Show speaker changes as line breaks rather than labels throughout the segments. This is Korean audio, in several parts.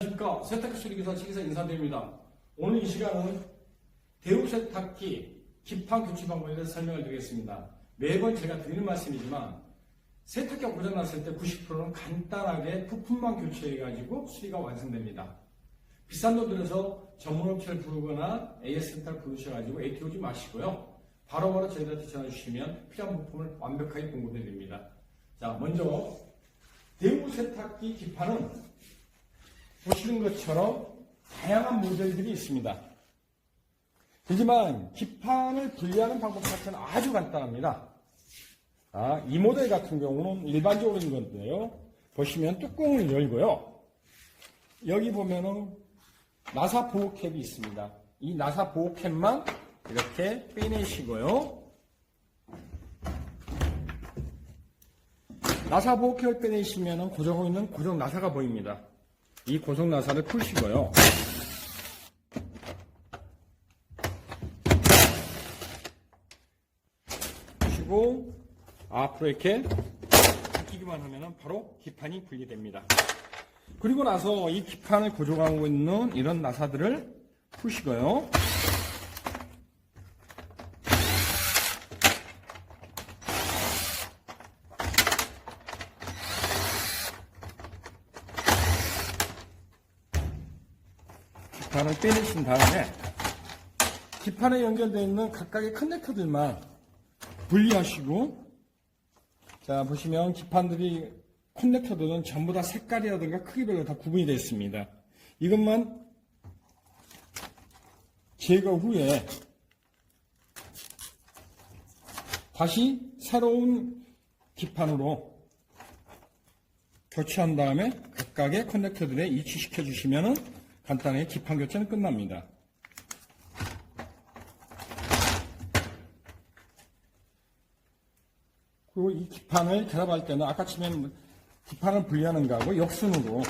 안녕하십니까. 세탁기 수리기사 지기사 인사드립니다. 오늘 이 시간은 대우 세탁기 기판 교체 방법에 대해서 설명을 드리겠습니다. 매번 제가 드리는 말씀이지만 세탁기가 고장났을 때 90%는 간단하게 부품만 교체해가지고 수리가 완성됩니다. 비싼 돈 들여서 전문업체를 부르거나 AS센터를 부르셔가지고 AT 오지 마시고요. 바로바로 저희들한테 전화 주시면 필요한 부품을 완벽하게 공급해드립니다. 자, 먼저 대우 세탁기 기판은 보시는 것처럼 다양한 모델들이 있습니다. 하지만 기판을 분리하는 방법 자체는 아주 간단합니다. 이 모델 같은 경우는 일반적으로 있는 건데요. 보시면 뚜껑을 열고요. 여기 보면은 나사 보호캡이 있습니다. 이 나사 보호캡만 이렇게 빼내시고요. 나사 보호캡을 빼내시면은 고정하고 있는 고정 나사가 보입니다. 이 고정 나사를 풀시고요. 푸시고 앞으로 이렇게 당기기만 하면 바로 기판이 분리됩니다. 그리고 나서 이 기판을 고정하고 있는 이런 나사들을 푸시고요. 기판을 빼내신 다음에 기판에 연결되어 있는 각각의 커넥터들만 분리하시고, 자 보시면 기판들이 커넥터들은 전부 다 색깔이라든가 크기별로 다 구분이 되어 있습니다. 이것만 제거 후에 다시 새로운 기판으로 교체한 다음에 각각의 커넥터들에 이치시켜 주시면 간단하게 기판 교체는 끝납니다. 그리고 이 기판을 결합할 때는 아까 치면 기판을 분리하는 거하고 역순으로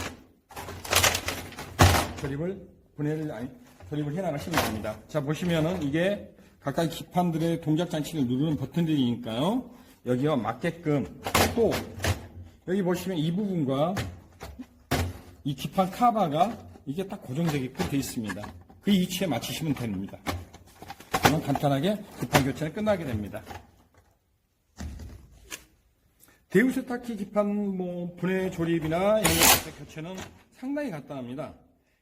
조립을 해나가시면 됩니다. 자, 보시면은 이게 각각 기판들의 동작 장치를 누르는 버튼들이니까요. 여기와 맞게끔 또 여기 보시면 이 부분과 이 기판 카바가 이게 딱 고정되게끔 되어 있습니다. 그 위치에 맞추시면 됩니다. 그러면 간단하게 기판 교체는 끝나게 됩니다. 대우 세탁기 기판 분해 조립이나 이런 것 교체는 상당히 간단합니다.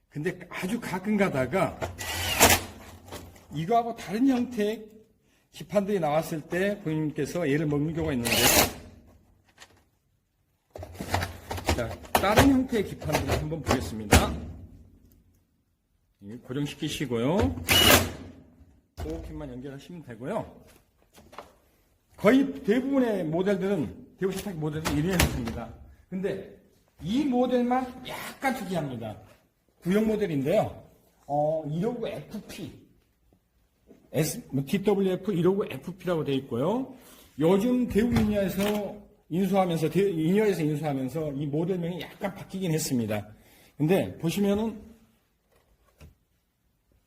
근데 아주 가끔 가다가 이거하고 다른 형태의 기판들이 나왔을 때 고객님께서 얘를 먹는 경우가 있는데, 자, 다른 형태의 기판들을 한번 보겠습니다. 고정시키시고요. 보호캡만 연결하시면 되고요. 거의 대부분의 모델들은 대우 세탁기 모델은 이런 형태입니다. 근데 이 모델만 약간 특이합니다. 구형 모델인데요. 159 FP, TWF 159 FP라고 되어 있고요. 요즘 대우 인이어에서 인수하면서 이 모델명이 약간 바뀌긴 했습니다. 근데 보시면은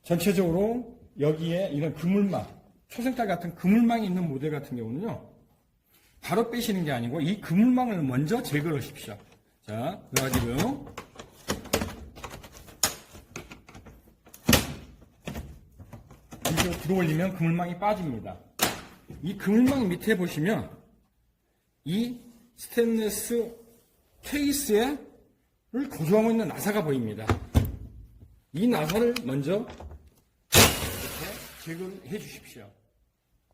전체적으로 여기에 이런 그물망, 초생달 같은 그물망이 있는 모델 같은 경우는요, 바로 빼시는 게 아니고 이 그물망을 먼저 제거를 하십시오. 자, 그래가지고요. 이렇게 들어올리면 그물망이 빠집니다. 이 그물망 밑에 보시면 이 스테인리스 케이스를 고정하고 있는 나사가 보입니다. 이 나사를 먼저 이렇게 제거를 해 주십시오.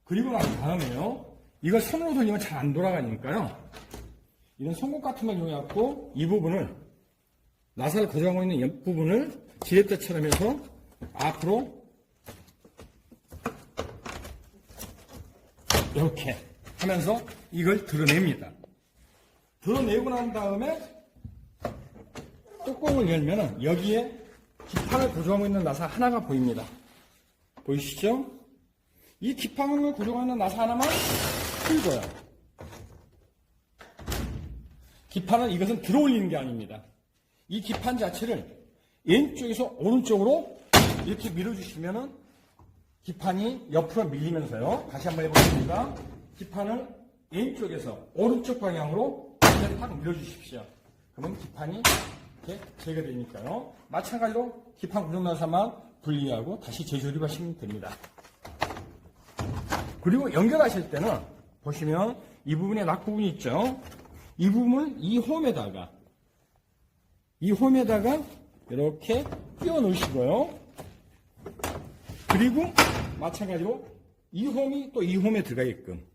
그리고 난 다음에요, 이걸 손으로 돌리면 잘 안 돌아가니까요, 이런 송곳 같은 걸 이용해갖고 이 부분을, 나사를 고정하고 있는 옆 부분을 지렛대처럼 해서 앞으로 이렇게 하면서 이걸 드러냅니다. 드러내고 난 다음에 뚜껑을 열면은 여기에 기판을 고정하고 있는 나사 하나가 보입니다. 보이시죠? 이 기판을 고정하는 나사 하나만 풀고요. 기판은 이것은 들어 올리는 게 아닙니다. 이 기판 자체를 왼쪽에서 오른쪽으로 이렇게 밀어주시면은 기판이 옆으로 밀리면서요. 다시 한번 해보겠습니다. 기판을 왼쪽에서 오른쪽 방향으로 탁 밀어주십시오. 그러면 기판이 이렇게 제거되니까요. 마찬가지로 기판 고정나사만 분리하고 다시 재조립하시면 됩니다. 그리고 연결하실 때는 보시면 이 부분에 낙 부분이 있죠. 이 부분을 이 홈에다가 이렇게 끼워 넣으시고요. 그리고 마찬가지로 이 홈이 또 이 홈에 들어가게끔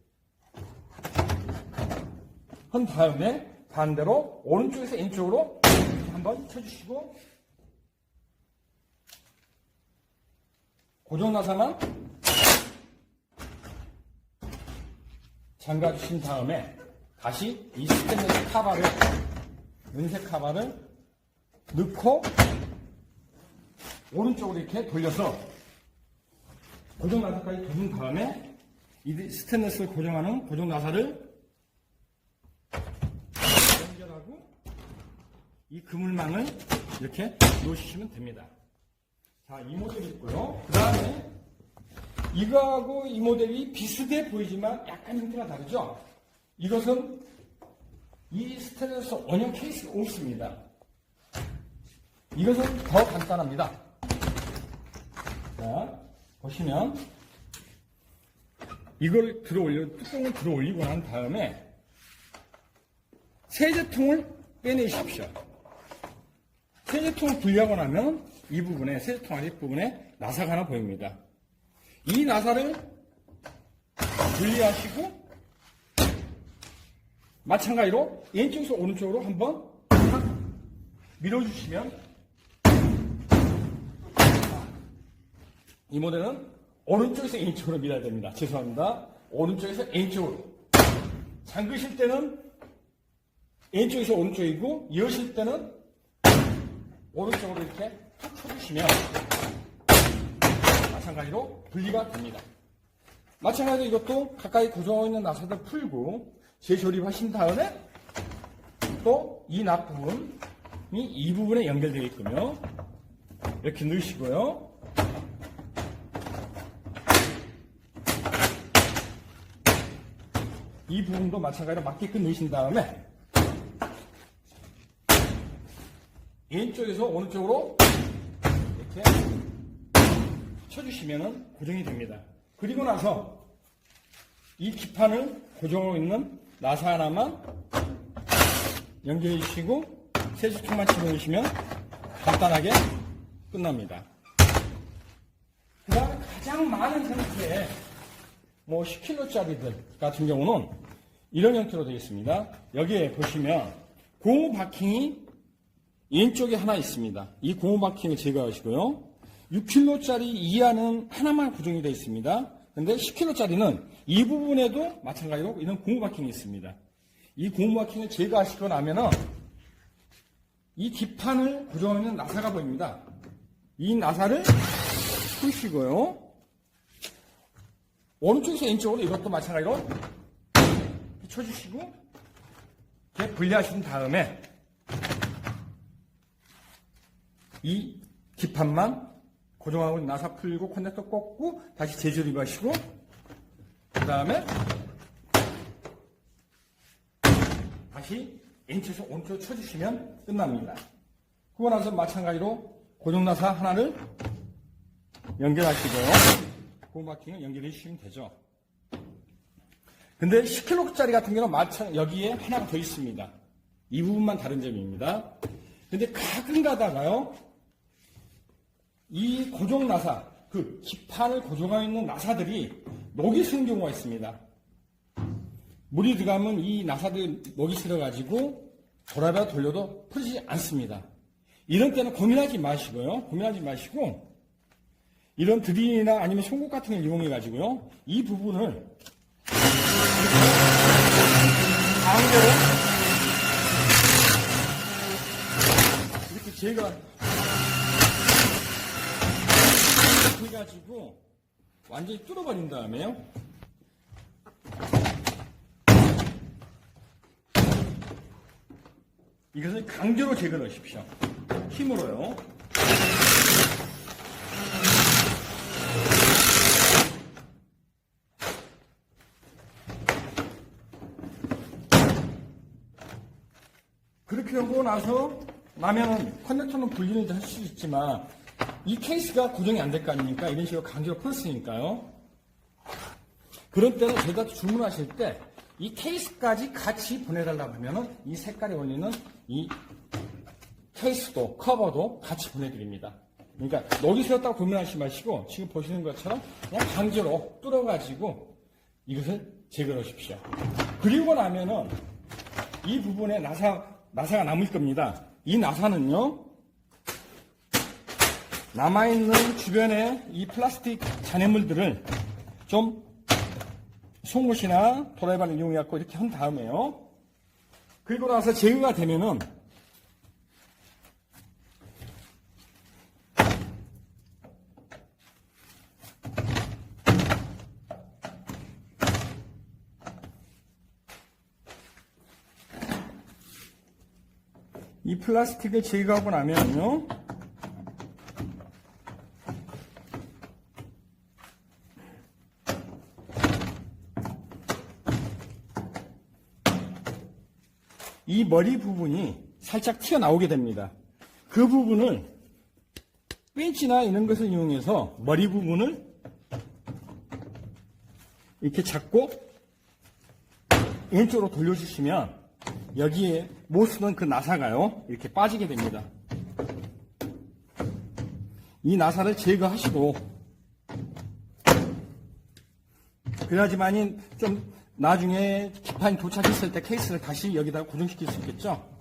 한 다음에 반대로 오른쪽에서 왼쪽으로 한번 쳐주시고 고정나사만 잠가주신 다음에 다시 이 스테인리스 카바를, 은색 카바를 넣고 오른쪽으로 이렇게 돌려서 고정나사까지 돌린 다음에 이 스테인리스를 고정하는 고정나사를 연결하고 이 그물망을 이렇게 놓으시면 됩니다. 자, 이 모델이 있고요. 그 다음에 이거하고 이 모델이 비슷해 보이지만 약간 형태가 다르죠? 이것은 이 스테인리스 원형 케이스가 없습니다. 이것은 더 간단합니다. 자, 보시면 이걸 뚜껑을 들어 올리고 난 다음에 세제통을 빼내십시오. 세제통을 분리하고 나면 이 부분에, 세제통 아랫부분에 나사가 하나 보입니다. 이 나사를 분리하시고 마찬가지로 왼쪽에서 오른쪽으로 한번 밀어주시면 이 모델은 오른쪽에서 왼쪽으로 밀어야 됩니다. 죄송합니다. 오른쪽에서 왼쪽으로. 잠그실 때는 왼쪽에서 오른쪽이고 여실 때는 오른쪽으로 이렇게 탁 쳐주시면 마찬가지로 분리가 됩니다. 마찬가지로 이것도 가까이 고정하고 있는 나사들 풀고 재조립하신 다음에 또 이 낙 부분이 이 부분에 연결되어 있군요. 이렇게 넣으시고요. 이 부분도 마찬가지로 맞게끔 넣으신 다음에 왼쪽에서 오른쪽으로 이렇게 쳐주시면 고정이 됩니다. 그리고 나서 이 기판을 고정하고 있는 나사 하나만 연결해 주시고 세제통만 집어넣으시면 간단하게 끝납니다. 그 다음에 가장 많은 형태의 10kg짜리들 같은 경우는 이런 형태로 되겠습니다. 여기에 보시면 고무 바킹이 왼쪽에 하나 있습니다. 이 고무 바킹을 제거하시고요. 6kg짜리 이하는 하나만 고정이 되어 있습니다. 그런데 10kg짜리는 이 부분에도 마찬가지로 이런 고무 바킹이 있습니다. 이 고무 바킹을 제거하시고 나면은 이 기판을 고정하는 나사가 보입니다. 이 나사를 푸시고요. 오른쪽에서 왼쪽으로 이것도 마찬가지로 쳐주시고 이렇게 분리하신 다음에 이 기판만 고정하고 나사 풀고 커넥터 꽂고 다시 재조립하시고 그 다음에 다시 왼쪽에서 오른쪽으로 쳐주시면 끝납니다. 그러고 나서 마찬가지로 고정나사 하나를 연결하시고요. 고무바킹을 연결해 주시면 되죠. 근데 10kg짜리 같은 경우는 여기에 하나가 더 있습니다. 이 부분만 다른 점입니다. 근데 가끔 가다가요, 이 고정나사, 그 기판을 고정하고 있는 나사들이 녹이 쓰는 경우가 있습니다. 물이 들어가면 이 나사들이 녹이 들어가지고 돌아봐 돌려도 풀리지 않습니다. 이런 때는 고민하지 마시고요. 고민하지 마시고 이런 드릴이나 아니면 송곳 같은 걸 이용해 가지고요. 이 부분을 가운데로 이렇게 해가지고 완전히 뚫어버린 다음에요. 이것을 강제로 제거하십시오. 힘으로요. 그렇게 하고 나서 나면은 커넥터는 분리는 할 수 있지만 이 케이스가 고정이 안 될 거 아닙니까? 이런 식으로 강제로 풀었으니까요. 그런 때는 저희가 주문하실 때 이 케이스까지 같이 보내달라고 하면은 이 색깔이 올리는 이 케이스도 커버도 같이 보내드립니다. 그러니까 녹이 새었다고 고민하지 마시고 지금 보시는 것처럼 그냥 강제로 뚫어가지고 이것을 제거하십시오. 그리고 나면은 이 부분에 나사가 남을 겁니다. 이 나사는요, 남아있는 주변에 이 플라스틱 잔해물들을 좀 송곳이나 도라이바를 이용해갖고 이렇게 한 다음에요. 그리고 나서 제거가 되면은 이 플라스틱을 제거하고 나면요, 이 머리 부분이 살짝 튀어나오게 됩니다. 그 부분을 벤치나 이런 것을 이용해서 머리 부분을 이렇게 잡고 왼쪽으로 돌려주시면 여기에 못 쓰던 그 나사가요, 이렇게 빠지게 됩니다. 이 나사를 제거하시고, 그래야지만이 좀 나중에 기판이 도착했을 때 케이스를 다시 여기다가 고정시킬 수 있겠죠?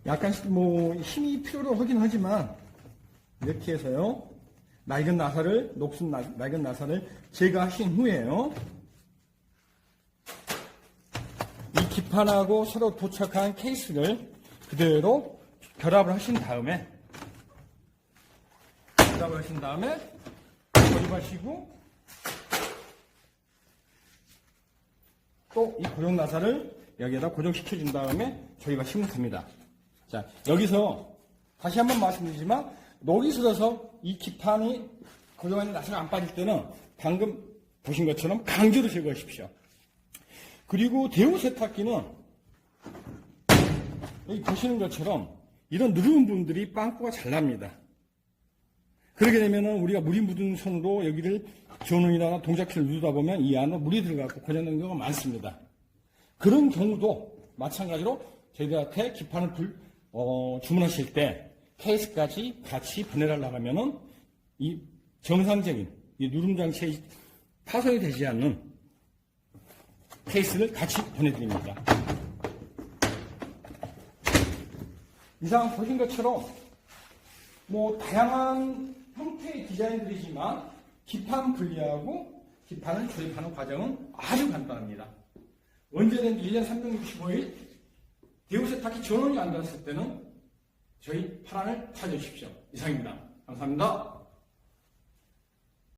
약간 힘이 필요로 하긴 하지만 이렇게 해서요, 녹슨 낡은 나사를 제거하신 후에요, 이 기판하고 서로 도착한 케이스를 그대로 결합을 하신 다음에 조립하시고, 또 이 고정 나사를 여기에다 고정시켜 준 다음에 조립하시면 됩니다. 자, 여기서 다시 한번 말씀드리지만, 녹이 슬어서 이 기판이 고정하는 나사가 안 빠질 때는 방금 보신 것처럼 강제로 제거하십시오. 그리고 대우 세탁기는 여기 보시는 것처럼 이런 누르는 부분들이 빵꾸가 잘 납니다. 그러게 되면은 우리가 물이 묻은 손으로 여기를 전원이나 동작키를 누르다 보면 이 안으로 물이 들어가고 고장나는 경우가 많습니다. 그런 경우도 마찬가지로 저희들한테 기판을 주문하실 때 케이스까지 같이 보내달라고 하면은 이 정상적인 이 누름 장치에 파손이 되지 않는 케이스를 같이 보내드립니다. 이상 보신 것처럼 다양한 형태의 디자인들이지만 기판 분리하고 기판을 조립하는 과정은 아주 간단합니다. 언제든지 1년 365일 대우 세탁기 전원이 안 닿았을 때는 저희 파란을 찾아주십시오. 이상입니다. 감사합니다.